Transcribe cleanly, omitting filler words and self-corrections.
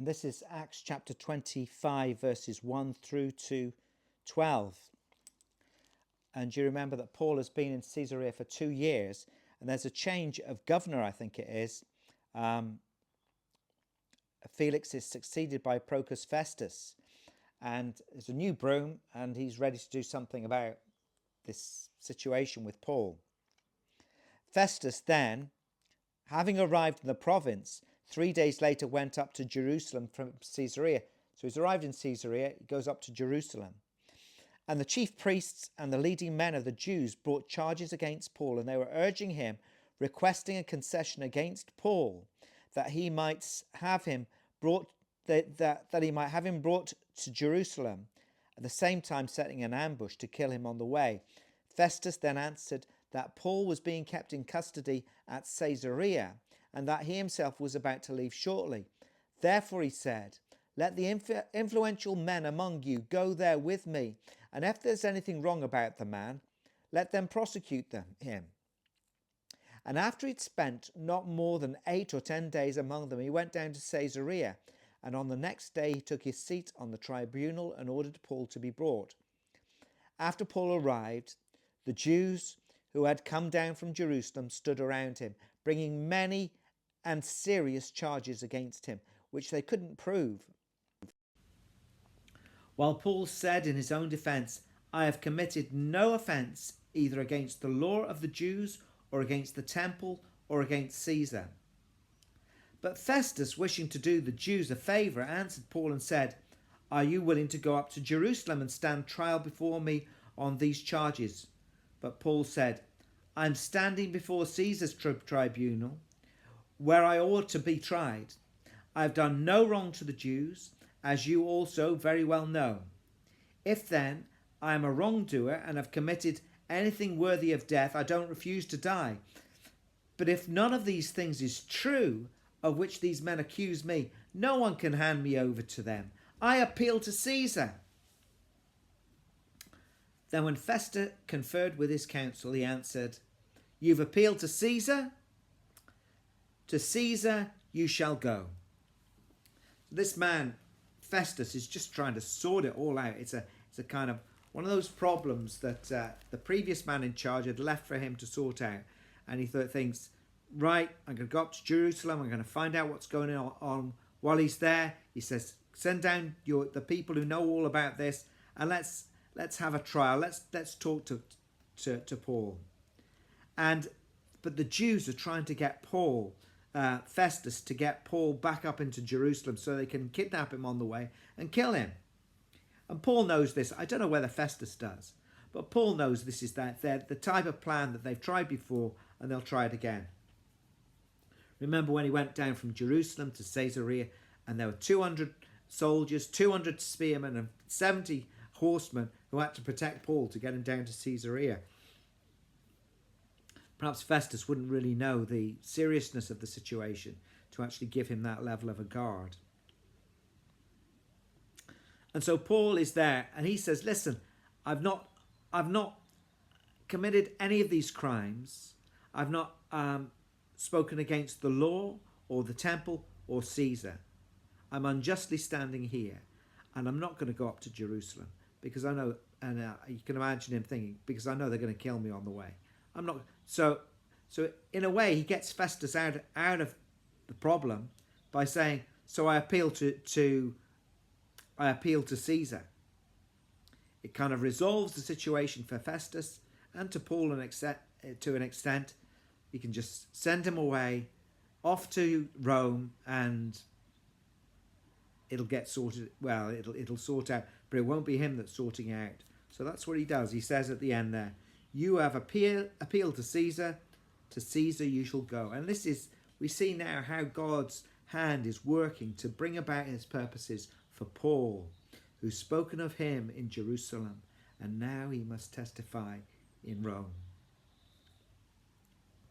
And this is Acts chapter 25, verses 1 through to 12. And you remember that Paul has been in Caesarea for 2 years, and there's a change of governor, I think it is. Felix is succeeded by Procus Festus, and there's a new broom, and he's ready to do something about this situation with Paul. Festus then, having arrived in the province, 3 days later went up to Jerusalem from Caesarea. So he's arrived in Caesarea, he goes up to Jerusalem. And the chief priests and the leading men of the Jews brought charges against Paul, and they were urging him, requesting a concession against Paul, that he might have him brought that he might have him brought to Jerusalem, at the same time setting an ambush to kill him on the way. Festus then answered that Paul was being kept in custody at Caesarea, and that he himself was about to leave shortly. Therefore he said, let the influential men among you go there with me, and if there's anything wrong about the man, let them prosecute him. And after he'd spent not more than 8 or 10 days among them, he went down to Caesarea, and on the next day he took his seat on the tribunal and ordered Paul to be brought. After Paul arrived, the Jews who had come down from Jerusalem stood around him, bringing many and serious charges against him, which they couldn't prove. While Paul said in his own defense, I have committed no offense either against the law of the Jews or against the temple or against Caesar. But Festus, wishing to do the Jews a favour, answered Paul and said, are you willing to go up to Jerusalem and stand trial before me on these charges? But Paul said, I am standing before Caesar's tribunal, where I ought to be tried. I have done no wrong to the Jews, as you also very well know. If then I am a wrongdoer and have committed anything worthy of death, I don't refuse to die. But if none of these things is true, of which these men accuse me, no one can hand me over to them. I appeal to Caesar. Then when Festus conferred with his council, he answered, you've appealed to Caesar? To Caesar you shall go. This man, Festus, is just trying to sort it all out. It's a kind of one of those problems that the previous man in charge had left for him to sort out. And he thinks, right, I'm going to go up to Jerusalem. I'm going to find out what's going on. While he's there, he says, send down the people who know all about this, and let's have a trial. Let's talk to Paul. But the Jews are trying to get Festus to get Paul back up into Jerusalem so they can kidnap him on the way and kill him. And Paul knows this. I don't know whether Festus does, but Paul knows this is the type of plan that they've tried before, and they'll try it again. Remember when he went down from Jerusalem to Caesarea, and there were 200 soldiers, 200 spearmen, and 70 horsemen who had to protect Paul to get him down to Caesarea. Perhaps Festus wouldn't really know the seriousness of the situation to actually give him that level of a guard. And so Paul is there, and he says, listen, I've not committed any of these crimes. I've not spoken against the law or the temple or Caesar. I'm unjustly standing here, and I'm not going to go up to Jerusalem because I know, and you can imagine him thinking, because I know they're going to kill me on the way. I'm not. So in a way, he gets Festus out of the problem by saying, so I appeal to Caesar. It kind of resolves the situation for Festus and to Paul to an extent. You can just send him away off to Rome, and it'll get sorted. Well, it'll sort out, but it won't be him that's sorting out. So that's what he does. He says at the end there, you have appealed to Caesar you shall go. And we see now how God's hand is working to bring about his purposes for Paul, who's spoken of him in Jerusalem, and now he must testify in Rome.